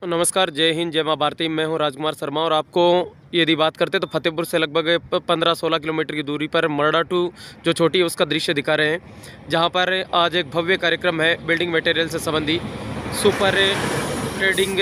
नमस्कार, जय हिंद, जय माँ भारती। मैं हूँ राजकुमार शर्मा और आपको यदि बात करते तो फतेहपुर से लगभग 15-16 किलोमीटर की दूरी पर मरडा टू जो छोटी है उसका दृश्य दिखा रहे हैं, जहाँ पर आज एक भव्य कार्यक्रम है बिल्डिंग मटेरियल से संबंधी। सुपर ट्रेडिंग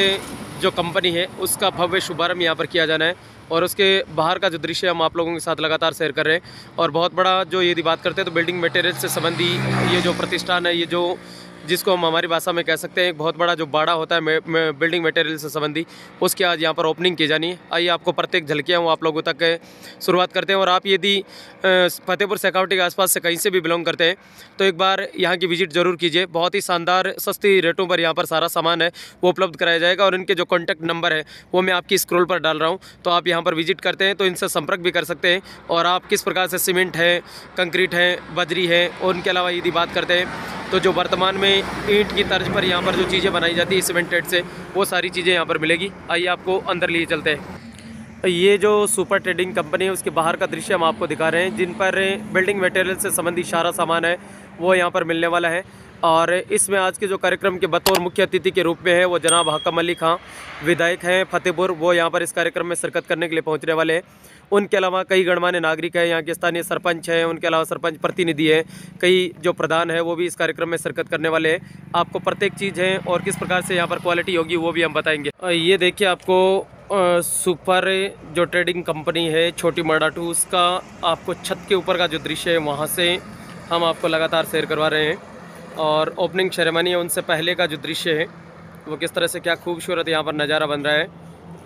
जो कंपनी है उसका भव्य शुभारंभ यहाँ पर किया जाना है और उसके बाहर का जो दृश्य हम आप लोगों के साथ लगातार शेयर कर रहे हैं। और बहुत बड़ा जो यदि बात करते हैं तो बिल्डिंग मटेरियल से संबंधी ये जो प्रतिष्ठान है, ये जो जिसको हम हमारी भाषा में कह सकते हैं एक बहुत बड़ा जो बाड़ा होता है बिल्डिंग मटेरियल से संबंधी, उसकी आज यहाँ पर ओपनिंग की जानी है। आइए आपको प्रत्येक झलकियाँ वो आप लोगों तक शुरुआत करते हैं। और आप यदि फतेहपुर शेखावटी के आसपास से कहीं से भी बिलोंग करते हैं तो एक बार यहाँ की विजिट ज़रूर कीजिए। बहुत ही शानदार सस्ती रेटों पर यहाँ पर सारा सामान है वो उपलब्ध कराया जाएगा और इनके जो कॉन्टैक्ट नंबर है वो मैं आपकी स्क्रॉल पर डाल रहा हूँ, तो आप यहाँ पर विजिट करते हैं तो इनसे संपर्क भी कर सकते हैं। और आप किस प्रकार से सीमेंट है, कंक्रीट है, बजरी है और उनके अलावा यदि बात करते हैं तो जो वर्तमान में ईंट की तर्ज पर यहाँ पर जो चीज़ें बनाई जाती है सीमेंटेड से, वो सारी चीज़ें यहाँ पर मिलेगी। आइए आपको अंदर लिए चलते हैं। ये जो सुपर ट्रेडिंग कंपनी है उसके बाहर का दृश्य हम आपको दिखा रहे हैं, जिन पर बिल्डिंग मटेरियल से संबंधित सारा सामान है वो यहाँ पर मिलने वाला है। और इसमें आज के जो कार्यक्रम के बतौर मुख्य अतिथि के रूप में है वो जनाब हाकम अली खां, विधायक हैं फतेहपुर, वो यहाँ पर इस कार्यक्रम में शिरकत करने के लिए पहुँचने वाले हैं। उनके अलावा कई गणमान्य नागरिक हैं, यहाँ के स्थानीय सरपंच हैं, उनके अलावा सरपंच प्रतिनिधि हैं, कई जो प्रधान है वो भी इस कार्यक्रम में शिरकत करने वाले हैं। आपको प्रत्येक चीज़ है और किस प्रकार से यहाँ पर क्वालिटी होगी वो भी हम बताएंगे। ये देखिए आपको सुपर जो ट्रेडिंग कंपनी है छोटी मरडा टू, उसका आपको छत के ऊपर का जो दृश्य है वहाँ से हम आपको लगातार शेयर करवा रहे हैं। और ओपनिंग सेरेमनी है उनसे पहले का जो दृश्य है वो किस तरह से क्या खूबसूरत यहाँ पर नज़ारा बन रहा है,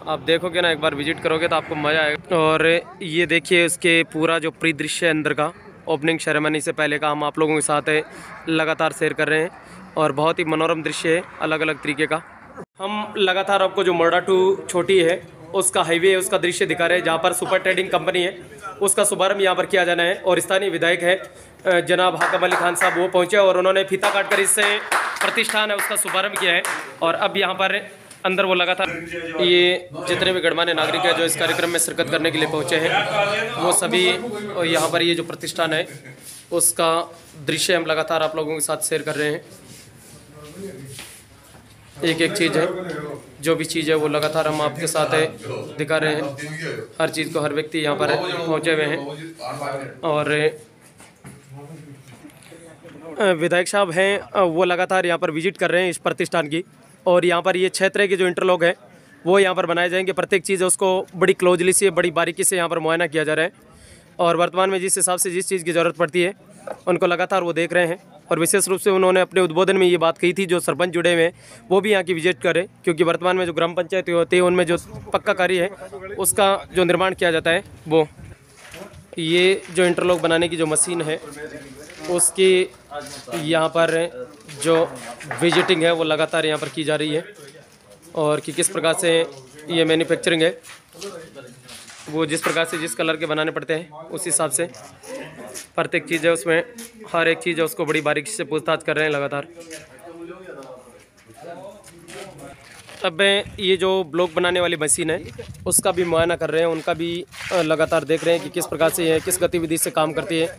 आप देखोगे ना, एक बार विजिट करोगे तो आपको मज़ा आएगा। और ये देखिए इसके पूरा जो परिदृश्य है अंदर का, ओपनिंग सेरेमनी से पहले का हम आप लोगों के साथ लगातार शेयर कर रहे हैं और बहुत ही मनोरम दृश्य है अलग अलग तरीके का। हम लगातार आपको जो मरडा टू छोटी है उसका हाईवे है उसका दृश्य दिखा रहे हैं, जहाँ पर सुपर ट्रेडिंग कंपनी है उसका शुभारंभ यहाँ पर किया जाना है। और स्थानीय विधायक है जनाब हाकम अली खान साहब, वो पहुँचे और उन्होंने फीता काटकर इससे प्रतिष्ठान है उसका शुभारंभ किया है। और अब यहाँ पर अंदर वो लगातार ये जितने भी गणमान्य नागरिक हैं जो इस कार्यक्रम में शिरकत करने के लिए पहुँचे हैं वो सभी यहाँ पर ये जो प्रतिष्ठान है उसका दृश्य हम लगातार आप लोगों के साथ शेयर कर रहे हैं। एक एक चीज़ है, जो भी चीज़ है वो लगातार हम आपके साथ दिखा रहे हैं। हर चीज़ को हर व्यक्ति यहाँ पर पहुँचे हुए हैं। और विधायक साहब हैं वो लगातार यहाँ पर विजिट कर रहे हैं इस प्रतिष्ठान की। और यहाँ पर ये 6 तरह के जो इंटरलॉक है वो यहाँ पर बनाए जाएंगे। प्रत्येक चीज़ है उसको बड़ी क्लोजली से, बड़ी बारीकी से यहाँ पर मुआयना किया जा रहा है। और वर्तमान में जिस हिसाब से जिस चीज़ की ज़रूरत पड़ती है उनको लगातार वो देख रहे हैं। और विशेष रूप से उन्होंने अपने उद्बोधन में ये बात कही थी, जो सरपंच जुड़े हुए हैं वो भी यहाँ की विजिट करें, क्योंकि वर्तमान में जो ग्राम पंचायतें होती है उनमें जो पक्का कार्य है उसका जो निर्माण किया जाता है वो ये जो इंटरलॉक बनाने की जो मशीन है उसकी यहाँ पर जो विजिटिंग है वो लगातार यहाँ पर की जा रही है। और कि किस प्रकार से ये मैन्युफैक्चरिंग है, वो जिस प्रकार से जिस कलर के बनाने पड़ते हैं उस हिसाब से प्रत्येक चीज़ है उसमें हर एक चीज़ है उसको बड़ी बारीकी से पूछताछ कर रहे हैं लगातार। अब ये जो ब्लॉक बनाने वाली मशीन है उसका भी मुआयना कर रहे हैं, उनका भी लगातार देख रहे हैं कि किस प्रकार से ये किस गतिविधि से काम करती है।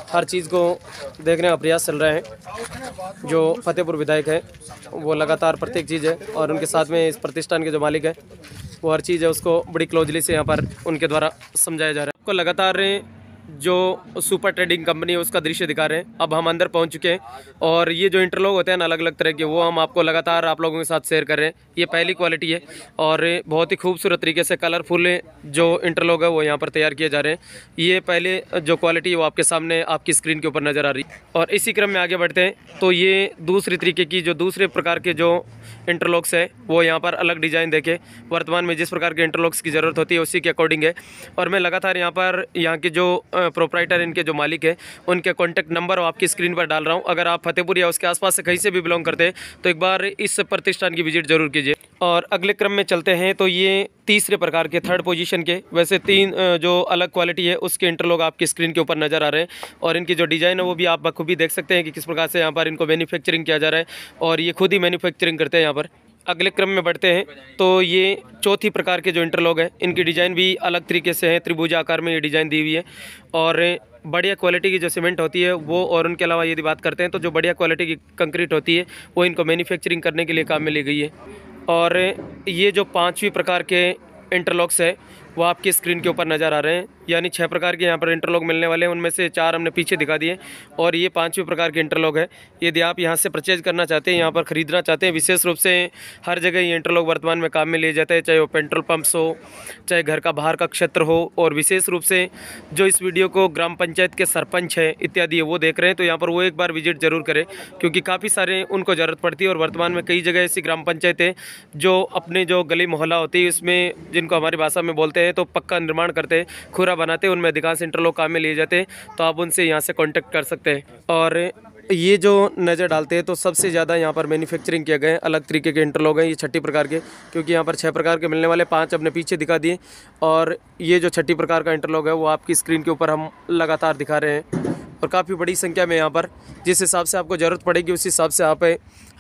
हर चीज़ को देखने का प्रयास चल रहा है। जो फतेहपुर विधायक है वो लगातार प्रत्येक चीज़ है और उनके साथ में इस प्रतिष्ठान के जो मालिक है वो हर चीज़ है उसको बड़ी क्लोजली से यहाँ पर उनके द्वारा समझाया जा रहा है। आपको लगातार जो सुपर ट्रेडिंग कंपनी है उसका दृश्य दिखा रहे हैं। अब हम अंदर पहुंच चुके हैं और ये जो इंटरलॉक होते हैं ना अलग अलग तरह के, वो हम आपको लगातार आप लोगों के साथ शेयर कर रहे हैं। ये पहली क्वालिटी है और बहुत ही खूबसूरत तरीके से कलरफुल जो इंटरलॉक है वो यहाँ पर तैयार किए जा रहे हैं। ये पहले जो क्वालिटी है वो आपके सामने आपकी स्क्रीन के ऊपर नज़र आ रही है। और इसी क्रम में आगे बढ़ते हैं तो ये दूसरी तरीके की जो दूसरे प्रकार के जो इंटरलॉक्स है वो यहाँ पर अलग डिज़ाइन देके वर्तमान में जिस प्रकार के इंटरलॉक्स की ज़रूरत होती है उसी के अकॉर्डिंग है। और मैं लगातार यहाँ पर यहाँ के जो प्रोप्राइटर इनके जो मालिक है उनके कॉन्टैक्ट नंबर आपकी स्क्रीन पर डाल रहा हूँ। अगर आप फतेहपुर या उसके आसपास से कहीं से भी बिलोंग करते हैं तो एक बार इस प्रतिष्ठान की विजिट जरूर कीजिए। और अगले क्रम में चलते हैं तो ये तीसरे प्रकार के थर्ड पोजीशन के, वैसे 3 जो अलग क्वालिटी है उसके इंटरलॉक आपकी स्क्रीन के ऊपर नज़र आ रहे हैं। और इनकी जो डिज़ाइन है वो भी आप बखूबी देख सकते हैं कि किस प्रकार से यहाँ पर इनको मैन्युफैक्चरिंग किया जा रहा है और ये खुद ही मैन्युफैक्चरिंग करते हैं यहाँ पर। अगले क्रम में बढ़ते हैं तो ये चौथी प्रकार के जो इंटरलॉक है इनकी डिज़ाइन भी अलग तरीके से है, त्रिभुज आकार में ये डिज़ाइन दी हुई है। और बढ़िया क्वालिटी की जो सीमेंट होती है वो, और उनके अलावा यदि बात करते हैं तो जो बढ़िया क्वालिटी की कंक्रीट होती है वो इनको मैन्युफैक्चरिंग करने के लिए काम में ली गई है। और ये जो 5वीं प्रकार के इंटरलॉक्स है वो आपकी स्क्रीन के ऊपर नज़र आ रहे हैं, यानी 6 प्रकार के यहाँ पर इंटरलॉक मिलने वाले हैं, उनमें से 4 हमने पीछे दिखा दिए और ये 5वीं प्रकार के इंटरलॉक है। यदि आप यहाँ से परचेज करना चाहते हैं, यहाँ पर ख़रीदना चाहते हैं, विशेष रूप से हर जगह ये इंटरलॉक वर्तमान में काम में लिए जाते हैं, चाहे वो पेट्रोल पंप्स हो, चाहे घर का बाहर का क्षेत्र हो, और विशेष रूप से जो इस वीडियो को ग्राम पंचायत के सरपंच है इत्यादि है वो देख रहे हैं, तो यहाँ पर वो एक बार विजिट ज़रूर करें, क्योंकि काफ़ी सारे उनको ज़रूरत पड़ती है। और वर्तमान में कई जगह ऐसी ग्राम पंचायत है जो अपने जो गली मोहल्ला होती है उसमें, जिनको हमारी भाषा में बोलते हैं, तो पक्का निर्माण करते, खुरा बनाते, उनमें अधिकांश इंटरलॉक काम में लिए जाते हैं, तो आप उनसे यहाँ से कांटेक्ट कर सकते हैं। और ये जो नज़र डालते हैं तो सबसे ज़्यादा यहाँ पर मैन्युफैक्चरिंग किए गए अलग तरीके के इंटरलॉक हैं, ये 6ठी प्रकार के, क्योंकि यहाँ पर 6 प्रकार के मिलने वाले, 5 अपने पीछे दिखा दिए, और ये जो 6ठी प्रकार का इंटरलॉक है वो आपकी स्क्रीन के ऊपर हम लगातार दिखा रहे हैं, और काफ़ी बड़ी संख्या में यहाँ पर जिस हिसाब से आपको ज़रूरत पड़ेगी उस हिसाब से आप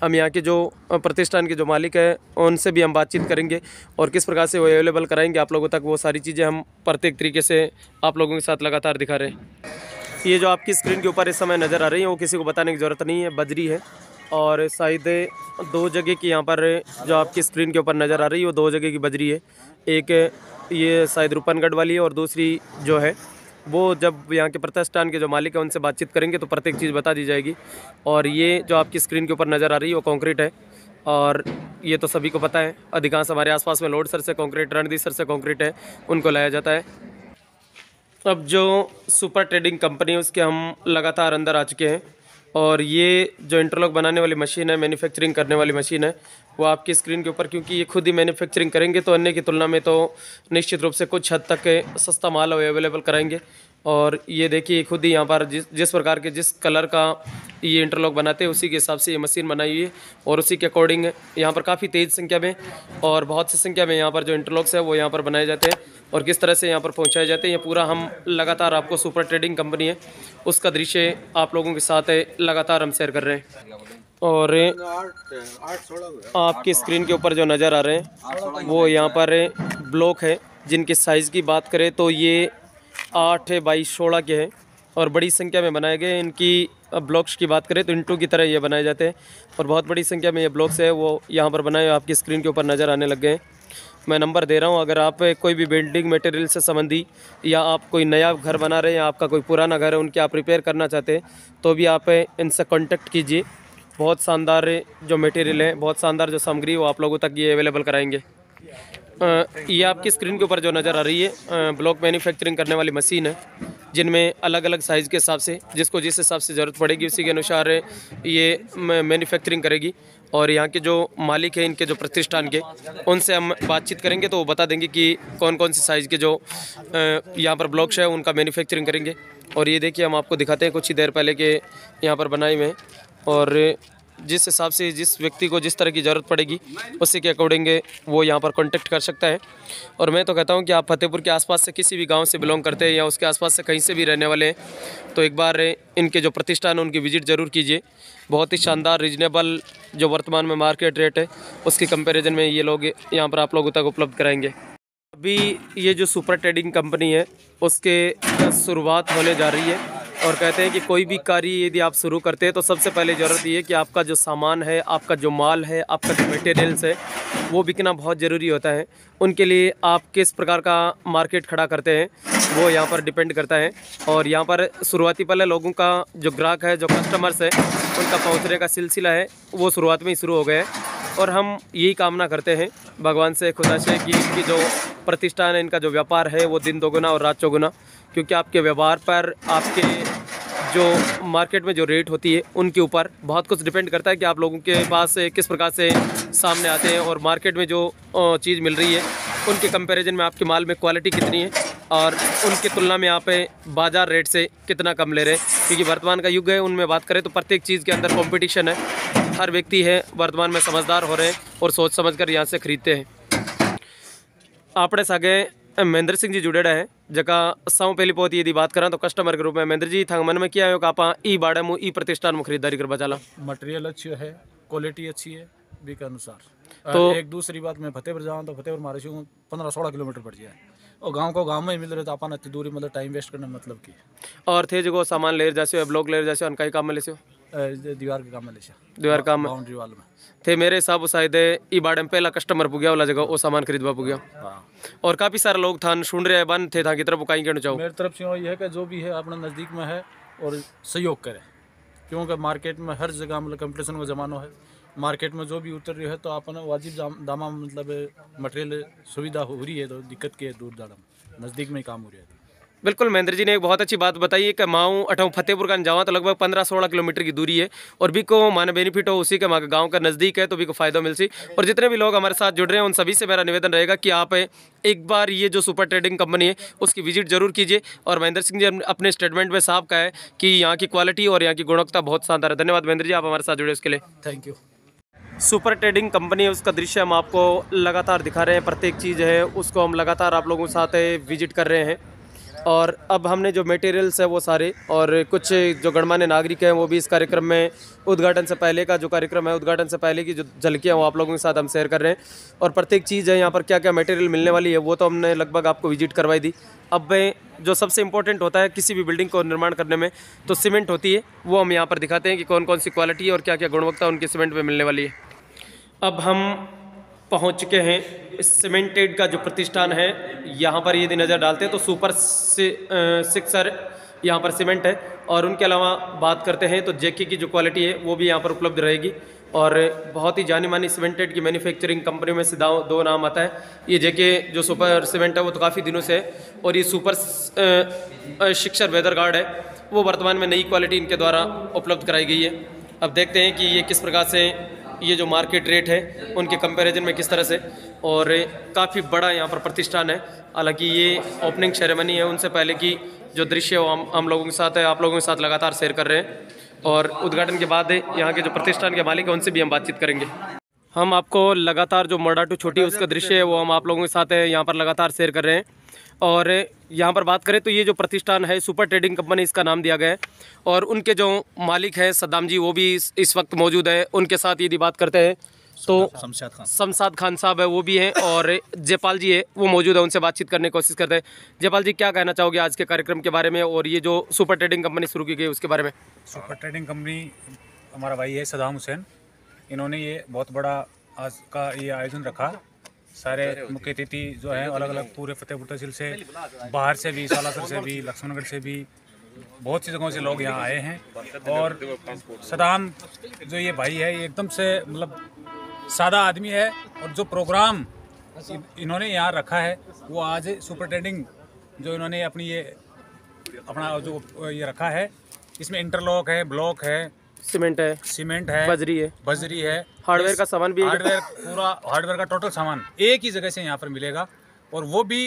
हम यहाँ के जो प्रतिष्ठान के जो मालिक है उनसे भी हम बातचीत करेंगे और किस प्रकार से वो अवेलेबल कराएंगे आप लोगों तक, वो सारी चीज़ें हम प्रत्येक तरीके से आप लोगों के साथ लगातार दिखा रहे हैं। ये जो आपकी स्क्रीन के ऊपर इस समय नज़र आ रही है वो किसी को बताने की ज़रूरत नहीं है, बजरी है, और शायद 2 जगह की यहाँ पर जो आपकी स्क्रीन के ऊपर नज़र आ रही है वो 2 जगह की बजरी है। एक ये शायद रूपनगढ़ वाली है और दूसरी जो है वो जब यहाँ के प्रतिष्ठान के जो मालिक है उनसे बातचीत करेंगे तो प्रत्येक चीज़ बता दी जाएगी। और ये जो आपकी स्क्रीन के ऊपर नज़र आ रही है वो कंक्रीट है, और ये तो सभी को पता है, अधिकांश हमारे आसपास में लोडसर से कंक्रीट, रणदीसर से कंक्रीट है, उनको लाया जाता है। अब जो सुपर ट्रेडिंग कंपनी है उसके हम लगातार अंदर आ चुके हैं, और ये जो इंटरलॉक बनाने वाली मशीन है, मैन्युफैक्चरिंग करने वाली मशीन है, वो आपकी स्क्रीन के ऊपर, क्योंकि ये खुद ही मैन्युफैक्चरिंग करेंगे तो अन्य की तुलना में तो निश्चित रूप से कुछ हद तक सस्ता माल अवेलेबल कराएंगे। और ये देखिए खुद ही यहाँ पर जिस प्रकार के जिस कलर का ये इंटरलॉक बनाते हैं उसी के हिसाब से ये मशीन बनाई हुई है, और उसी के अकॉर्डिंग यहाँ पर काफ़ी तेज़ संख्या में और बहुत सी संख्या में यहाँ पर जो इंटरलॉक्स है वो यहाँ पर बनाए जाते हैं और किस तरह से यहाँ पर पहुँचाए जाते हैं, ये पूरा हम लगातार आपको सुपर ट्रेडिंग कंपनी है उसका दृश्य आप लोगों के साथ लगातार हम शेयर कर रहे हैं। और आपकी स्क्रीन के ऊपर जो नज़र आ रहे हैं वो यहाँ पर ब्लॉक है, जिनकी साइज़ की बात करें तो ये 8 बाई 16 के हैं और बड़ी संख्या में बनाए गए। इनकी ब्लॉक्स की बात करें तो इंटू की तरह ये बनाए जाते हैं और बहुत बड़ी संख्या में ये ब्लॉक्स है वो यहाँ पर बनाए आपकी स्क्रीन के ऊपर नज़र आने लग गए हैं। मैं नंबर दे रहा हूँ, अगर आप कोई भी बिल्डिंग मटेरियल से संबंधी या आप कोई नया घर बना रहे हैं या आपका कोई पुराना घर है उनके आप रिपेयर करना चाहते हैं तो भी आप इनसे कॉन्टेक्ट कीजिए। बहुत शानदार जो मटेरियल है, बहुत शानदार जो सामग्री वो आप लोगों तक ये अवेलेबल कराएंगे। ये आपकी स्क्रीन के ऊपर जो नज़र आ रही है ब्लॉक मैन्युफैक्चरिंग करने वाली मशीन है, जिनमें अलग अलग साइज़ के हिसाब से जिसको जिस हिसाब से ज़रूरत पड़ेगी उसी के अनुसार ये मैन्युफैक्चरिंग करेगी। और यहाँ के जो मालिक हैं इनके जो प्रतिष्ठान के, उनसे हम बातचीत करेंगे तो वो बता देंगे कि कौन कौन सी साइज़ के जो यहाँ पर ब्लॉक्स है उनका मैन्युफैक्चरिंग करेंगे। और ये देखिए हम आपको दिखाते हैं कुछ ही देर पहले के यहाँ पर बनाए हुए हैं, और जिस हिसाब से जिस व्यक्ति को जिस तरह की ज़रूरत पड़ेगी उसी के अकॉर्डिंग वो यहाँ पर कांटेक्ट कर सकता है। और मैं तो कहता हूँ कि आप फतेहपुर के आसपास से किसी भी गांव से बिलोंग करते हैं या उसके आसपास से कहीं से भी रहने वाले हैं तो एक बार इनके जो प्रतिष्ठान है उनकी विजिट ज़रूर कीजिए। बहुत ही शानदार रीजनेबल जो वर्तमान में मार्केट रेट है उसकी कंपेरिजन में ये लोग यहाँ पर आप लोगों तक उपलब्ध कराएंगे। अभी ये जो सुपर ट्रेडिंग कंपनी है उसके शुरुआत होने जा रही है और कहते हैं कि कोई भी कार्य यदि आप शुरू करते हैं तो सबसे पहले ज़रूरत ये है कि आपका जो सामान है, आपका जो माल है, आपका जो मटेरियल्स है वो बिकना बहुत ज़रूरी होता है। उनके लिए आप किस प्रकार का मार्केट खड़ा करते हैं वो यहाँ पर डिपेंड करता है। और यहाँ पर शुरुआती पहले लोगों का जो ग्राहक है, जो कस्टमर्स है, उनका पहुँचने का सिलसिला है वो शुरुआत में ही शुरू हो गया है। और हम यही कामना करते हैं भगवान से, खुदा से, कि इनकी जो प्रतिष्ठान है, इनका जो व्यापार है वो दिन दोगुना और रात चौगुना, क्योंकि आपके व्यवहार पर, आपके जो मार्केट में जो रेट होती है उनके ऊपर बहुत कुछ डिपेंड करता है कि आप लोगों के पास किस प्रकार से सामने आते हैं और मार्केट में जो चीज़ मिल रही है उनके कंपैरिजन में आपके माल में क्वालिटी कितनी है और उनकी तुलना में आप बाज़ार रेट से कितना कम ले रहे हैं। क्योंकि वर्तमान का युग है, उनमें बात करें तो प्रत्येक चीज़ के अंदर कंपटीशन है। हर व्यक्ति है वर्तमान में समझदार हो रहे हैं और सोच समझ कर यहाँ से खरीदते हैं। आपने सागे महेंद्र सिंह जी जुड़ेड़ा है जगह साऊँ पहली बहुत यदि बात करा तो कस्टमर के रूप में महेंद्र जी था मन में क्या है कि आप ई बाड़े मुँह ई प्रतिष्ठान में खरीदारी कर बचाला। मटेरियल अच्छी है, क्वालिटी अच्छी है, बी के अनुसार। तो एक दूसरी बात, मैं फतेहपुर जाऊँ तो फतेहपुर मारे 15-16 किलोमीटर पड़ जाए और गांव को गांव में ही मिल रहे तो अपन इतनी दूरी मतलब टाइम वेस्ट करने मतलब की। और थे जो सामान ले जासे ब्लॉक ले जासे उनका ही काम में ले दीवार के काम में लेशा दीवार काम बाउंड्री वाल में थे मेरे हिसाब शायद ई बाड़े में पहला कस्टमर पुगया वाला जगह वो सामान खरीदवा पुगया। हाँ। और काफ़ी सारे लोग था सुन रहे बन थे था की तरफ बुकाई कहना चाहो। मेरी तरफ से ये है कि जो भी है अपने नज़दीक में है और सहयोग करे, क्योंकि मार्केट में हर जगह मतलब कंपटीशन का ज़माना है। मार्केट में जो भी उतर रही है तो अपन वाजिब दामा मतलब मटेरियल सुविधा हो रही है, तो दिक्कत की है दूर दाड़ा नज़दीक में ही काम हो रहा है। बिल्कुल महेंद्र जी ने एक बहुत अच्छी बात बताई है कि माऊ अठाऊ फतेहपुर का जावा तो लगभग 15-16 किलोमीटर की दूरी है और भी को माने बेनिफिट हो उसी के माँ गाँव का नज़दीक है तो भी को फायदा मिल सी। और जितने भी लोग हमारे साथ जुड़ रहे हैं उन सभी से मेरा निवेदन रहेगा कि आप एक बार ये जो सुपर ट्रेडिंग कंपनी है उसकी विजिट जरूर कीजिए। और महेंद्र सिंह जी अपने स्टेटमेंट में साफ कहा है कि यहाँ की क्वालिटी और यहाँ की गुणवत्ता बहुत शानदार है। धन्यवाद महेंद्र जी, आप हमारे साथ जुड़े उसके लिए। Thank you. Super trading company है उसका दृश्य हम आपको लगातार दिखा रहे हैं, प्रत्येक चीज़ है उसको हम लगातार आप लोगों के साथ विजिट कर रहे हैं। और अब हमने जो मटेरियल्स है वो सारे और कुछ जो गणमान्य नागरिक हैं वो भी इस कार्यक्रम में उद्घाटन से पहले का जो कार्यक्रम है उद्घाटन से पहले की जो झलकियाँ वो आप लोगों के साथ हम शेयर कर रहे हैं। और प्रत्येक चीज़ है यहाँ पर क्या क्या मटेरियल मिलने वाली है वो तो हमने लगभग आपको विजिट करवाई दी। अब जो सबसे इम्पोर्टेंट होता है किसी भी बिल्डिंग को निर्माण करने में तो सीमेंट होती है, वो हम यहाँ पर दिखाते हैं कि कौन कौन सी क्वालिटी है और क्या क्या गुणवत्ता उनकी सीमेंट में मिलने वाली है। अब हम पहुंच चुके हैं सीमेंटेड का जो प्रतिष्ठान है, यहाँ पर यदि नज़र डालते हैं तो सुपर सिक्सर यहाँ पर सीमेंट है। और उनके अलावा बात करते हैं तो जेके की जो क्वालिटी है वो भी यहाँ पर उपलब्ध रहेगी। और बहुत ही जानी मानी सीमेंटेड की मैन्युफैक्चरिंग कंपनी में से दो नाम आता है। ये जेके जो सुपर सीमेंट है वो तो काफ़ी दिनों से है और ये सुपर सिक्सर वेदर गार्ड है वो वर्तमान में नई क्वालिटी इनके द्वारा उपलब्ध कराई गई है। अब देखते हैं कि ये किस प्रकार से ये जो मार्केट रेट है उनके कंपैरिजन में किस तरह से, और काफ़ी बड़ा यहाँ पर प्रतिष्ठान है। हालांकि ये ओपनिंग सेरेमनी है, उनसे पहले की जो दृश्य है वो हम लोगों के साथ है, आप लोगों के साथ लगातार शेयर कर रहे हैं। और उद्घाटन के बाद यहाँ के जो प्रतिष्ठान के मालिक हैं उनसे भी हम बातचीत करेंगे। हम आपको लगातार जो मर्डाटू छोटी है उसका दृश्य है वो हम आप लोगों के साथ है यहाँ पर लगातार शेयर कर रहे हैं। और यहाँ पर बात करें तो ये जो प्रतिष्ठान है सुपर ट्रेडिंग कंपनी इसका नाम दिया गया है और उनके जो मालिक हैं सद्दाम जी वो भी इस वक्त मौजूद है। उनके साथ यदि बात करते हैं तो शमशाद खान साहब है वो भी हैं और जयपाल जी है वो मौजूद है, उनसे बातचीत करने की कोशिश करते हैं। जयपाल जी क्या कहना चाहोगे आज के कार्यक्रम के बारे में और ये जो सुपर ट्रेडिंग कंपनी शुरू की गई उसके बारे में? सुपर ट्रेडिंग कंपनी हमारा भाई है सद्दाम हुसैन, इन्होंने ये बहुत बड़ा आज का ये आयोजन रखा। सारे मुख्य अतिथि जो हैं अलग अलग पूरे फतेहपुर तहसील से, बाहर से भी, सालासर से भी, लक्ष्मणगढ़ से भी, बहुत सी जगहों से लोग यहाँ आए हैं। और सद्दाम जो ये भाई है ये एकदम से मतलब सादा आदमी है और जो प्रोग्राम इन्होंने यहाँ रखा है वो आज सुपर ट्रेडिंग जो इन्होंने अपनी ये अपना जो ये रखा है इसमें इंटरलॉक है, ब्लॉक है, सीमेंट है, बजरी है, हार्डवेयर का सामान भी, पूरा हार्डवेयर का टोटल सामान एक ही जगह से यहाँ पर मिलेगा और वो भी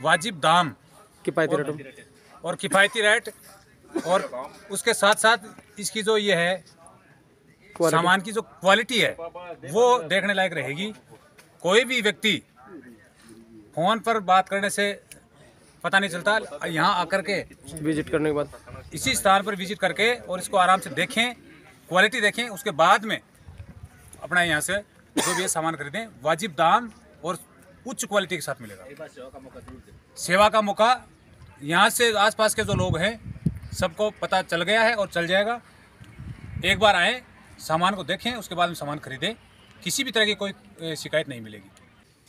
वाजिब दाम, किफ़ायती रेट और उसके साथ साथ इसकी जो ये है सामान की जो क्वालिटी है वो देखने लायक रहेगी। कोई भी व्यक्ति फोन पर बात करने से पता नहीं चलता, यहाँ आकर के विजिट करने के बाद इसी स्थान पर विजिट करके और इसको आराम से देखें, क्वालिटी देखें, उसके बाद में अपना यहाँ से जो भी सामान खरीदें वाजिब दाम और उच्च क्वालिटी के साथ मिलेगा। सेवा का मौका यहाँ से आसपास के जो लोग हैं सबको पता चल गया है और चल जाएगा। एक बार आए, सामान को देखें, उसके बाद में सामान खरीदें, किसी भी तरह की कोई शिकायत नहीं मिलेगी।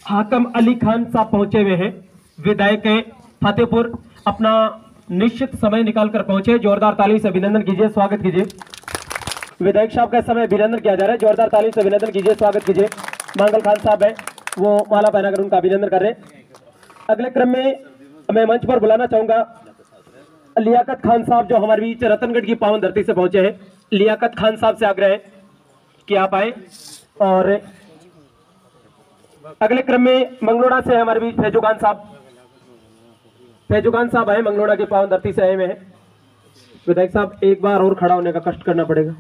हाकम अली खान साहब पहुंचे हुए हैं, विधायक फतेहपुर, अपना निश्चित समय निकाल कर पहुंचे। जोरदार ताली से अभिनंदन कीजिए, स्वागत कीजिए। विधायक साहब का समय अभिनंदन किया जा रहा है, जोरदार ताली से अभिनंदन कीजिए, स्वागत कीजिए। मंगल खान साहब है वो माला पहनाकर उनका अभिनंदन कर रहे हैं। अगले क्रम में मैं मंच पर बुलाना चाहूंगा लियाकत खान साहब जो हमारे बीच रतनगढ़ की पावन धरती से पहुंचे हैं। लियाकत खान साहब से आग्रह है कि आप आए। और अगले क्रम में मंगलोड़ा से हमारे बीच फैजुखान साहब आए, मंगलोड़ा की पावन धरती से आए हुए हैं। विधायक साहब एक बार और खड़ा होने का कष्ट करना पड़ेगा,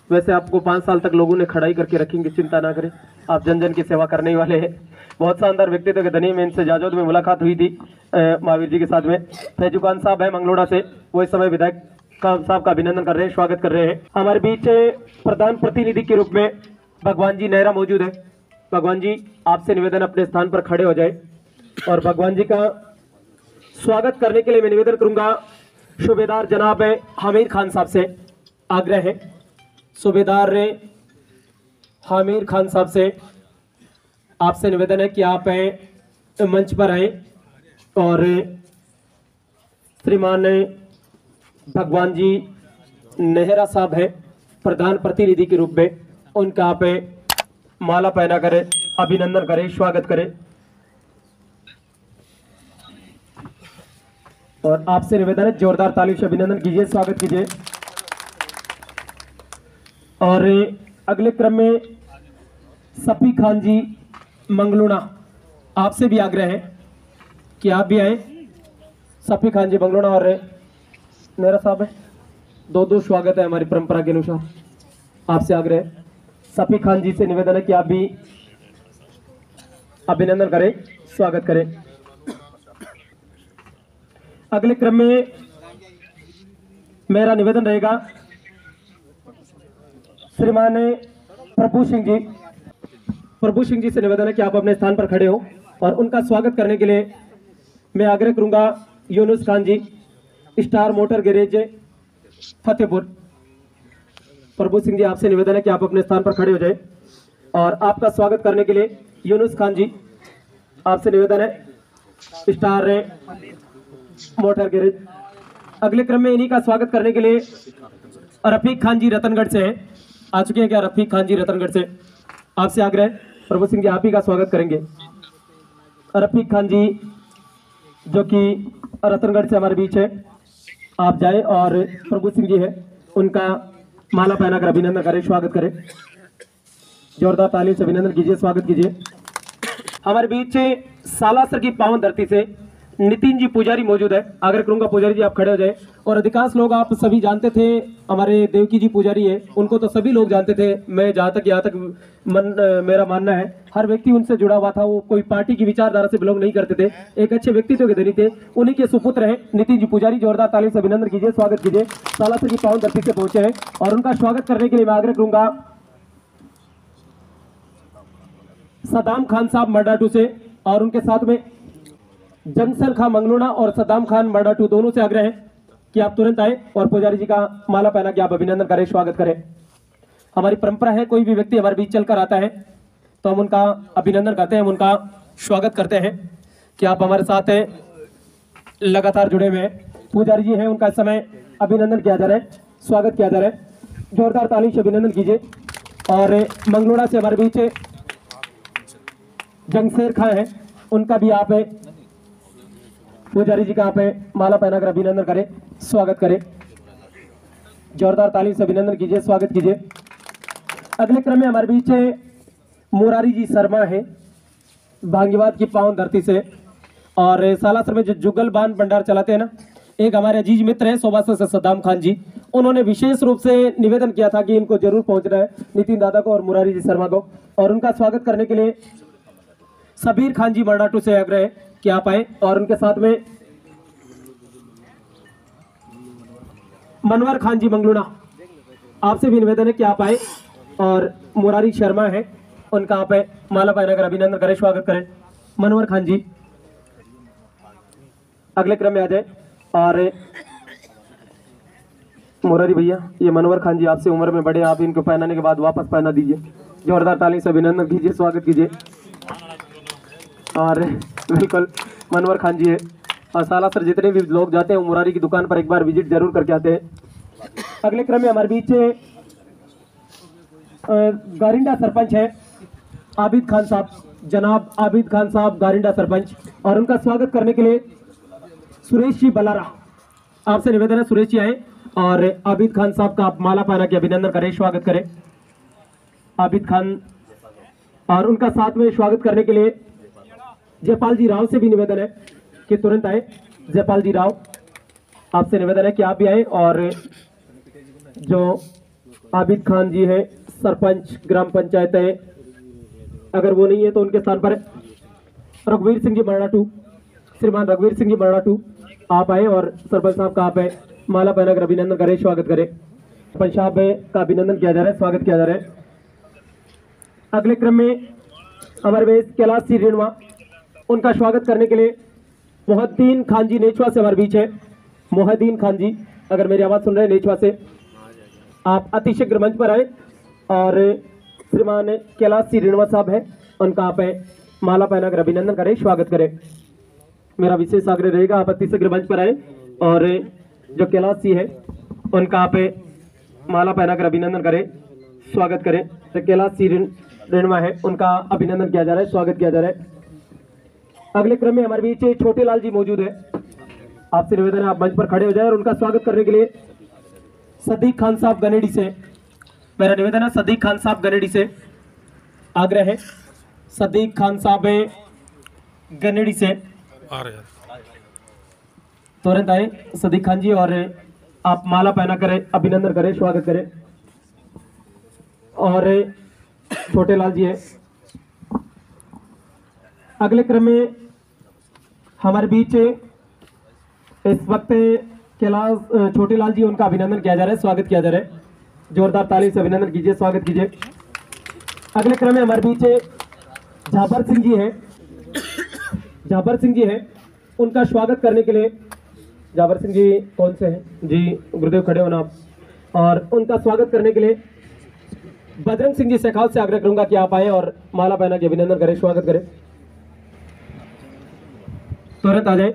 वैसे आपको 5 साल तक लोगों ने खड़ाई करके रखेंगे, चिंता ना करें, आप जन जन की सेवा करने वाले हैं। बहुत शानदार व्यक्तित्व के धनी में इनसे जाजोद में मुलाकात हुई थी महावीर जी के साथ में। फैजुखान साहब है मंगलोड़ा से, वो इस समय विधायक साहब का अभिनंदन कर रहे हैं, स्वागत कर रहे हैं। हमारे बीच प्रधान प्रतिनिधि के रूप में भगवान जी नेहरा मौजूद है। भगवान जी आपसे निवेदन अपने स्थान पर खड़े हो जाए और भगवान जी का स्वागत करने के लिए मैं निवेदन करूंगा सूबेदार जनाब हमीर खान साहब से। आग्रह है सूबेदार हामिर खान साहब से, आपसे निवेदन है कि आप मंच पर आए और श्रीमान भगवान जी नेहरा साहब है प्रधान प्रतिनिधि के रूप में, उनका आप माला पहना करें, अभिनंदन करें, स्वागत करें। और आपसे निवेदन है जोरदार ताली से अभिनंदन कीजिए, स्वागत कीजिए। और अगले क्रम में सफी खान जी मंगलूना, आपसे भी आग्रह है कि आप भी आए। सफी खान जी मंगलूना और नेहरा साहब है, दो स्वागत है हमारी परंपरा के अनुसार। आपसे आग्रह है, सफी खान जी से निवेदन है कि आप भी अभिनंदन करें, स्वागत करें। अगले क्रम में मेरा निवेदन रहेगा श्रीमान प्रभु सिंह जी से निवेदन है कि आप अपने स्थान पर खड़े हो और उनका स्वागत करने के लिए मैं आग्रह करूंगा यूनुस खान जी, स्टार मोटर गैरेज फतेहपुर। प्रभु सिंह जी, आपसे निवेदन है कि आप अपने स्थान पर खड़े हो जाए और आपका स्वागत करने के लिए यूनुस खान जी, आपसे निवेदन है स्टार मोटर गैरेज। अगले क्रम में इन्हीं का स्वागत करने के लिए रफीक खान जी रतनगढ़ से हैं, आ चुके हैं क्या रफीक खान जी रतनगढ़ से? आपसे आग्रह प्रभु सिंह जी, आप ही का स्वागत करेंगे। रफीक खान जी जो कि रतनगढ़ से हमारे बीच है, आप जाए और प्रभु सिंह जी है उनका माला पहनाकर अभिनंदन करें, स्वागत करें। जोरदार ताली से अभिनंदन कीजिए, स्वागत कीजिए। हमारे बीच सालासर की पावन धरती से नितिन जी पुजारी मौजूद है, आग्रह करूंगा पुजारी जी आप खड़े हो जाए। और अधिकांश लोग आप सभी जानते थे, हमारे देवकी जी पुजारी है, उनको तो सभी लोग जानते थे। मैं जहाँ तक मेरा मानना है हर व्यक्ति उनसे जुड़ा हुआ था, वो कोई पार्टी की विचारधारा से बिलोंग नहीं करते थे, एक अच्छे व्यक्तित्व के धनी थे। उन्हीं के सुपुत्र हैं नितिन जी पुजारी, जोरदार ताली से अभिनंदन कीजिए, स्वागत कीजिए। सालासर की पावन धरती से पहुंचे हैं और उनका स्वागत करने के लिए मैं आग्रह करूंगा सदाम खान साहब मर्डाटू से, और उनके साथ में जंक्शन खान मंगलूना और सदाम खान मर्डाटू, दोनों से आग्रह है कि आप तुरंत आए और पुजारी जी का माला पहना के आप अभिनंदन करें, स्वागत करें। हमारी परंपरा है कोई भी व्यक्ति हमारे बीच चलकर आता है तो हम उनका अभिनंदन करते हैं, हम उनका स्वागत करते हैं कि आप हमारे साथ लगातार जुड़े हुए हैं। पुजारी जी हैं, उनका इस समय अभिनंदन किया जा रहा है, स्वागत किया जा रहा है, जोरदार ताली से अभिनंदन कीजिए। और मंगलूना से हमारे बीच जंगशेर खान है, उनका भी आप पुजारी जी का आप माला पहनाकर अभिनंदन करें, स्वागत करें। जोरदार ताली से अभिनंदन कीजिए, स्वागत कीजिए। अगले क्रम में हमारे बीच मुरारी जी शर्मा है भांगीवाद की पावन धरती से, और सालासर में जो जुगल बांध भंडार चलाते हैं ना, एक हमारे अजीज मित्र हैं सोबासर से सदाम खान जी, उन्होंने विशेष रूप से निवेदन किया था कि इनको जरूर पहुंचना है, नितिन दादा को और मुरारी जी शर्मा को। और उनका स्वागत करने के लिए सबीर खान जी मर्डाटू से आग्रह है कि आप आए, और उनके साथ में मनवर खान जी मंगलूना, आपसे भी निवेदन है कि आप आए, और मुरारी शर्मा है उनका आप माला पहनाकर अभिनंदन करें, स्वागत करें। मनवर खान जी अगले क्रम में आ जाए। और मुरारी भैया, ये मनवर खान जी आपसे उम्र में बड़े, आप इनको पहनाने के बाद वापस पहना दीजिए, जोरदार ताली से अभिनंदन कीजिए, स्वागत कीजिए। और बिल्कुल मनवर खान जी है, और सालासर जितने भी लोग जाते हैं मुरारी की दुकान पर एक बार विजिट जरूर करके आते हैं। अगले क्रम में हमारे बीच गारिंडा सरपंच है आबिद खान साहब, जनाब आबिद खान साहब गारिंडा सरपंच, और उनका स्वागत करने के लिए सुरेश जी बलारा, आपसे निवेदन है सुरेश जी आए और आबिद खान साहब का आप माला पहना के अभिनंदन करें, स्वागत करें आबिद खान। और उनका साथ में स्वागत करने के लिए जयपाल जी राव से भी निवेदन है कि तुरंत आए। जयपाल जी राव, आपसे निवेदन है कि आप भी आए। और जो आबिद खान जी है सरपंच ग्राम पंचायत है, अगर वो नहीं है तो उनके स्थान पर रघुवीर सिंह जी मर्डाटू, श्रीमान रघुवीर सिंह जी मर्डाटू, आप आए और सरपंच साहब का आप माला पहनाकर अभिनंदन करें, स्वागत करें। सरपंच साहब का अभिनंदन किया जा रहा है, स्वागत किया जा रहा है। अगले क्रम में हमारे बेस कैलाश सिंह रेणवा, उनका स्वागत करने के लिए मोहद्दीन खान जी नेचवा से हमारे बीच है। मोहद्दीन खान जी, अगर मेरी आवाज़ सुन रहे हैं नेचवा से, आप अतिशीघ्र मंच पर आए और श्रीमान कैलाश सी रेणुवा साहब है, उनका आप माला पहनाकर अभिनंदन करें, स्वागत करें। मेरा विशेष आग्रह रहेगा आप अतिशीघ्र मंच पर आए और जो कैलाश सी है उनका आप माला पहनाकर अभिनंदन करें, स्वागत करें। तो कैलाश सी रेणुवा है, उनका अभिनंदन किया जा रहा है, स्वागत किया जा रहा है। अगले क्रम में हमारे बीच छोटे लाल जी मौजूद है, आपसे निवेदन है आप मंच पर खड़े हो जाए और उनका स्वागत करने के लिए सदीक खान साहब गनेडी से मेरा निवेदन है, सदीक खान साहब गनेडी से आग्रह है, सदीक खान साहब गनेडी से तुरंत आए सदीक खान जी और आप माला पहना करें, अभिनंदन करें, स्वागत करें। और छोटे लाल जी है। अगले क्रम में हमारे बीच इस वक्त कैलाश छोटे लाल जी, उनका अभिनंदन किया जा रहा है, स्वागत किया जा रहा है। जोरदार ताली से अभिनंदन कीजिए, स्वागत कीजिए। अगले क्रम में हमारे बीच झाबर सिंह जी है, झाबर सिंह जी है, उनका स्वागत करने के लिए झाबर सिंह जी कौन से हैं जी, गुरुदेव खड़े होना आप, और उनका स्वागत करने के लिए बजरंग सिंह जी शेखावत से आग्रह करूंगा कि आप आए और माला पहना के अभिनंदन करें, स्वागत करें। तुरंत आ जाए।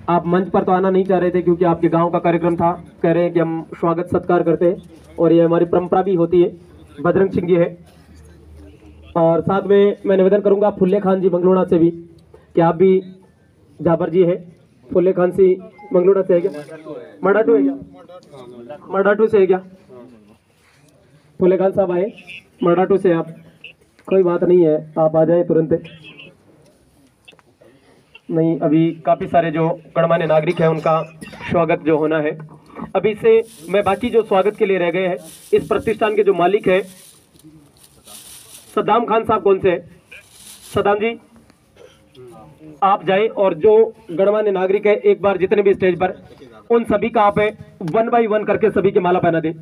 आप मंच पर तो आना नहीं चाह रहे थे क्योंकि आपके गांव का कार्यक्रम था, कह रहे हैं कि हम स्वागत सत्कार करते हैं और ये हमारी परंपरा भी होती है। बजरंग सिंह जी है और साथ में मैं निवेदन करूंगा फुल्ले खान जी मंगलोड़ा से भी कि आप भी, जाबर जी है, फुल्ले खान सी मंगलोड़ा से है क्या, मडाटू है क्या, मडाटू से है क्या, फुल्ले खान साहब आए मडाटू से, आप कोई बात नहीं है, आप आ जाए तुरंत। नहीं, अभी काफ़ी सारे जो गणमान्य नागरिक हैं उनका स्वागत जो होना है। अभी से मैं बाकी जो स्वागत के लिए रह गए हैं, इस प्रतिष्ठान के जो मालिक हैं सद्दाम खान साहब कौन से हैं, सद्दाम जी आप जाए और जो गणमान्य नागरिक है एक बार जितने भी स्टेज पर, उन सभी का आप 1 बाय 1 करके सभी के माला पहना दें।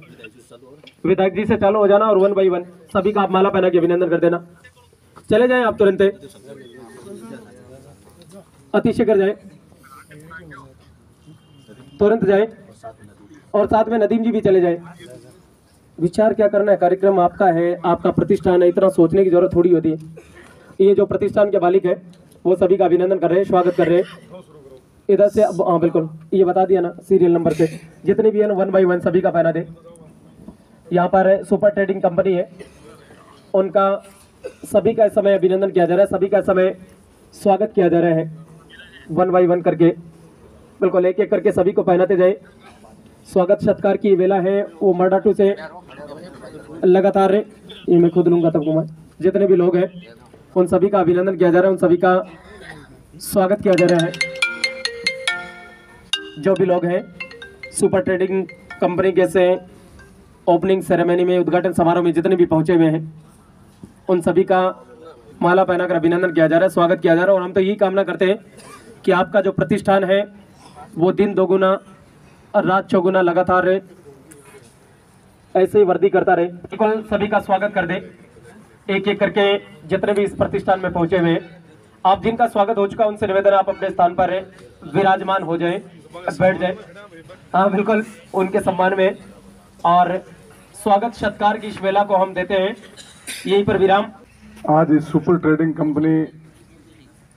विधायक जी से चालू हो जाना और 1 बाय 1 सभी का आप माला पहना के अभिनंदन कर देना। चले जाएं आप तुरंत, अतिशीघ्र जाए, तुरंत जाए और साथ में नदीम जी भी चले जाए। विचार क्या करना है, कार्यक्रम आपका है, आपका प्रतिष्ठान है, इतना सोचने की जरूरत थोड़ी होती है। ये जो प्रतिष्ठान के मालिक है वो सभी का अभिनंदन कर रहे हैं, स्वागत कर रहे हैं। इधर से अब हाँ बिल्कुल, ये बता दिया ना सीरियल नंबर से, जितने भी है ना 1 बाय 1 सभी का पहना दे। यहाँ पर सुपर ट्रेडिंग कंपनी है, उनका सभी का इस समय अभिनंदन किया जा रहा है, सभी का इस समय स्वागत किया जा रहा है 1 बाय 1 करके, बिल्कुल एक एक करके सभी को पहनाते जाए। स्वागत सत्कार की वेला है वो मडाटू से लगातार, ये मैं खुद लूंगा तब मैं, जितने भी लोग हैं उन सभी का अभिनंदन किया जा रहा है, उन सभी का स्वागत किया जा रहा है। जो भी लोग हैं सुपर ट्रेडिंग कंपनी के से ओपनिंग सेरेमनी में, उद्घाटन समारोह में जितने भी पहुंचे हुए हैं उन सभी का माला पहनाकर अभिनंदन किया जा रहा है, स्वागत किया जा रहा है। और हम तो यही कामना करते हैं कि आपका जो प्रतिष्ठान है वो दिन दोगुना और रात चौगुना लगातार ऐसे ही वृद्धि करता रहे। बिल्कुल सभी का स्वागत कर दे, एक एक करके जितने भी इस प्रतिष्ठान में पहुंचे हुए हैं। आप जिनका स्वागत हो चुका उनसे निवेदन आप अपने स्थान पर विराजमान हो जाए, बैठ जाए। हाँ बिल्कुल, उनके सम्मान में और स्वागत सत्कार की इस वेला को हम देते हैं यहीं पर विराम। आज इस सुपर ट्रेडिंग कंपनी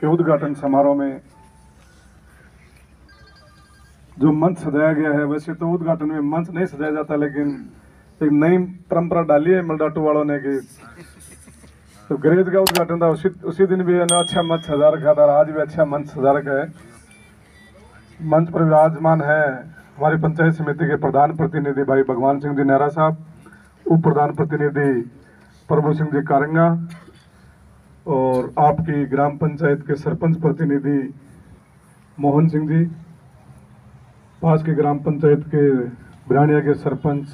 के उद्घाटन समारोह में जो मंच सजाया गया है, वैसे तो उद्घाटन में मंच नहीं सजाया जाता, लेकिन एक नई परंपरा डाली है मलडाटू वालों ने कि तो गैरेज का उद्घाटन था, उसी दिन भी अच्छा मंच सजा रखा था, आज भी अच्छा मंच सजा रखा है। मंच पर विराजमान है हमारी पंचायत समिति के प्रधान प्रतिनिधि भाई भगवान सिंह जी नेहरा साहब, उप प्रधान प्रतिनिधि प्रभु सिंह जी कारंगा और आपकी ग्राम पंचायत के सरपंच प्रतिनिधि मोहन सिंह जी, पास के ग्राम पंचायत के बिरानिया के सरपंच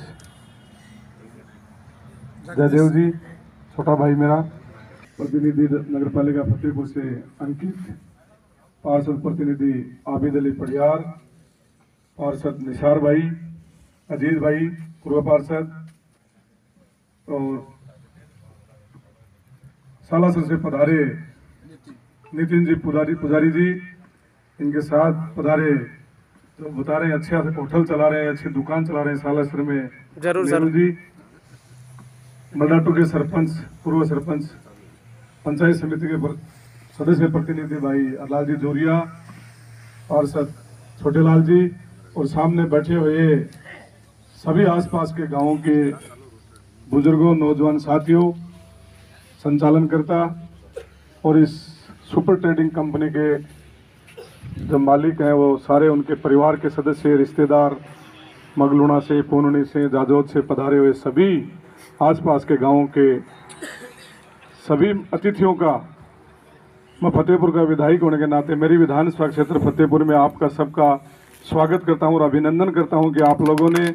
जयदेव जी, छोटा भाई मेरा, प्रतिनिधि नगरपालिका फतेहपुर से अंकित, पार्षद प्रतिनिधि आबिद अली पड़ियार, पार्षद निसार भाई, अजीज भाई पूर्व पार्षद, और सालासर से पधारे नितिन जी पुजारी जी, इनके साथ पधारे तो बता रहे हैं अच्छे होटल चला रहे हैं, अच्छी दुकान चला रहे हैं सालासर में। जरूर सर। नेहरू जी मल्डाटू के सरपंच, पूर्व सरपंच, पंचायत समिति के सदस्य प्रतिनिधि भाई लाल जी जोरिया, पार्षद छोटे लाल जी, और सामने बैठे हुए सभी आसपास के गांवों के बुजुर्गों, नौजवान साथियों, संचालनकर्ता और इस सुपर ट्रेडिंग कंपनी के जो मालिक हैं वो सारे, उनके परिवार के सदस्य, रिश्तेदार, मगलुणा से, पूर्णी से, जाजोद से पधारे हुए सभी आसपास के गांवों के सभी अतिथियों का मैं फतेहपुर का विधायक होने के नाते मेरी विधानसभा क्षेत्र फतेहपुर में आपका सबका स्वागत करता हूं और अभिनंदन करता हूं कि आप लोगों ने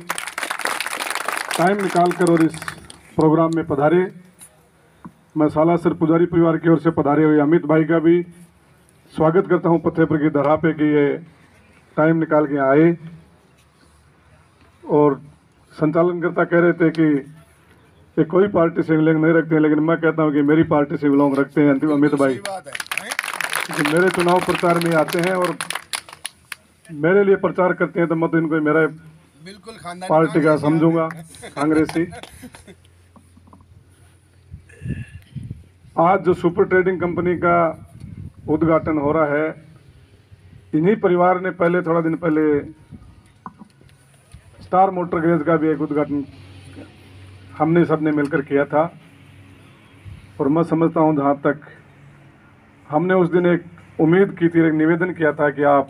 टाइम निकालकर और इस प्रोग्राम में पधारे। मैं सालासर पुजारी परिवार की ओर से पधारे हुए अमित भाई का भी स्वागत करता हूं फतेहपुर की धरा पे कि ये टाइम निकाल के आए। और संचालनकर्ता कह रहे थे कि ये कोई पार्टी से बिलोंग नहीं रखते हैं, लेकिन मैं कहता हूं कि मेरी पार्टी से बिलोंग रखते हैं अंतिम अमित भाई, क्योंकि मेरे चुनाव प्रचार में आते हैं और मेरे लिए प्रचार करते हैं, तो मैं तो इनको मेरा पार्टी का समझूंगा, कांग्रेसी। आज जो सुपर ट्रेडिंग कंपनी का उद्घाटन हो रहा है, इन्हीं परिवार ने पहले थोड़ा दिन पहले स्टार मोटर गैरेज का भी एक उद्घाटन हमने सबने मिलकर किया था। और मैं समझता हूं जहां तक हमने उस दिन एक उम्मीद की थी, एक निवेदन किया था कि आप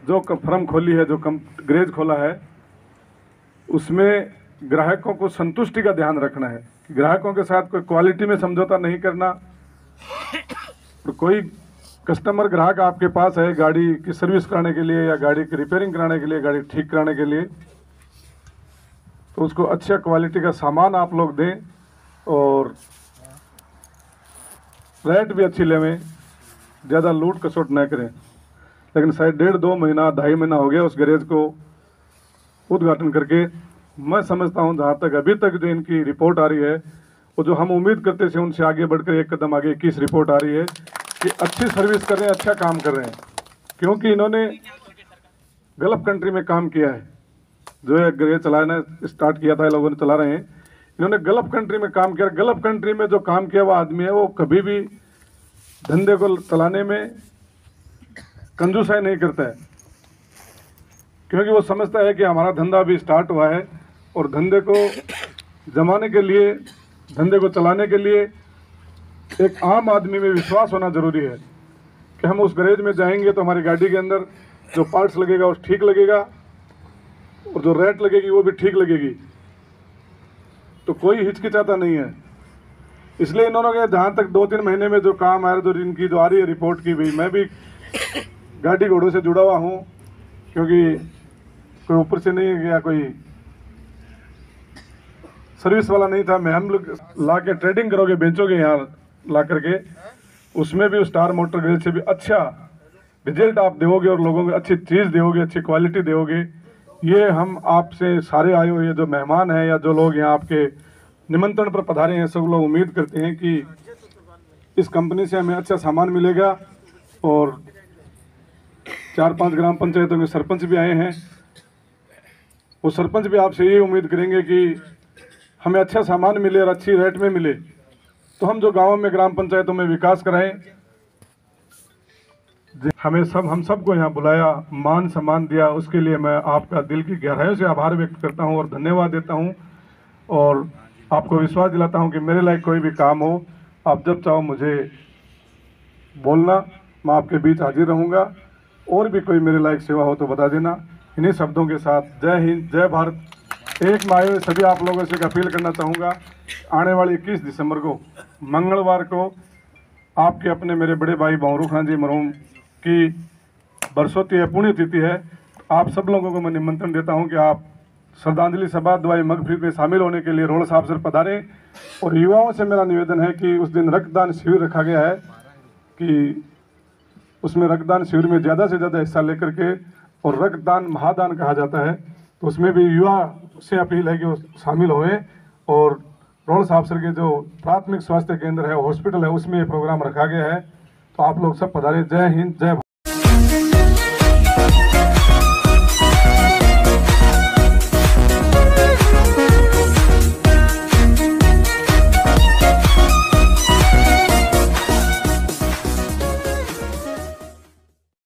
जो फर्म खोली है, जो गैरेज खोला है, उसमें ग्राहकों को संतुष्टि का ध्यान रखना है। ग्राहकों के साथ कोई क्वालिटी में समझौता नहीं करना। और कोई कस्टमर ग्राहक आपके पास है गाड़ी की सर्विस कराने के लिए या गाड़ी की रिपेयरिंग कराने के लिए, गाड़ी ठीक कराने के लिए, तो उसको अच्छा क्वालिटी का सामान आप लोग दें और रेट भी अच्छी लेवें, ज़्यादा लूट कसोट न करें। लेकिन शायद 1.5-2 महीना 2.5 महीना हो गया उस गैरेज को उद्घाटन करके। मैं समझता हूं जहां तक अभी तक जो इनकी रिपोर्ट आ रही है, वो जो हम उम्मीद करते थे उनसे आगे बढ़कर एक कदम आगे 21 रिपोर्ट आ रही है कि अच्छी सर्विस कर रहे हैं, अच्छा काम कर रहे हैं। क्योंकि इन्होंने गल्फ कंट्री में काम किया है, जो है गैरेज चलाना स्टार्ट किया था, लोगों ने चला रहे हैं, इन्होंने गल्फ कंट्री में काम किया। गल्फ कंट्री में जो काम किया वो आदमी है, वो कभी भी धंधे को चलाने में कंजूसाई नहीं करता है, क्योंकि वो समझता है कि हमारा धंधा अभी स्टार्ट हुआ है और धंधे को जमाने के लिए, धंधे को चलाने के लिए एक आम आदमी में विश्वास होना जरूरी है कि हम उस गैरेज में जाएंगे तो हमारी गाड़ी के अंदर जो पार्ट्स लगेगा वो ठीक लगेगा और जो रेट लगेगी वो भी ठीक लगेगी। तो कोई हिचकिचाता नहीं है। इसलिए इन्होंने जहाँ तक 2-3 महीने में जो काम आया, जो इनकी जो आ रही है रिपोर्ट की भी, मैं भी गाड़ी घोड़ों से जुड़ा हुआ हूँ, क्योंकि कोई ऊपर से नहीं गया, कोई सर्विस वाला नहीं था। मैं हम लोग ला के ट्रेडिंग करोगे, बेचोगे यहाँ ला करके, उसमें भी स्टार मोटर गैरेज से भी अच्छा रिजल्ट आप दोगे और लोगों को अच्छी चीज़ दोगे, अच्छी क्वालिटी दोगे। ये हम आपसे सारे आए हुए जो मेहमान हैं या जो लोग यहाँ आपके निमंत्रण पर पधारे हैं, सब लोग उम्मीद करते हैं कि इस कंपनी से हमें अच्छा सामान मिलेगा। और 4-5 ग्राम पंचायतों के सरपंच भी आए हैं, वो सरपंच भी आपसे ये उम्मीद करेंगे कि हमें अच्छा सामान मिले और अच्छी रेट में मिले, तो हम जो गाँव में ग्राम पंचायतों में विकास कराएं। हम सबको यहाँ बुलाया, मान सम्मान दिया, उसके लिए मैं आपका दिल की गहराइयों से आभार व्यक्त करता हूँ और धन्यवाद देता हूँ। और आपको विश्वास दिलाता हूँ कि मेरे लायक कोई भी काम हो, आप जब चाहो मुझे बोलना, मैं आपके बीच हाजिर रहूँगा। और भी कोई मेरे लायक सेवा हो तो बता देना। इन्हीं शब्दों के साथ जय हिंद, जय भारत। एक में आए हुए सभी आप लोगों से अपील करना चाहूँगा, आने वाली 21 दिसंबर को मंगलवार को आपके अपने मेरे बड़े भाई भंवरू खान जी मरहूम की बरसोती है, पुण्यतिथि है। आप सब लोगों को मैं निमंत्रण देता हूं कि आप श्रद्धांजलि सभा दुआई मगफिरत में शामिल होने के लिए रोड साहब सर पधारें। और युवाओं से मेरा निवेदन है कि उस दिन रक्तदान शिविर रखा गया है, कि उसमें रक्तदान शिविर में ज़्यादा से ज़्यादा हिस्सा लेकर के, और रक्तदान महादान कहा जाता है, तो उसमें भी युवा से अपील है कि वो शामिल होएं। और रोड साहब सर के जो प्राथमिक स्वास्थ्य केंद्र है, हॉस्पिटल है, उसमें ये प्रोग्राम रखा गया है, तो आप लोग सब पधारें। जय हिंद, जय भारत।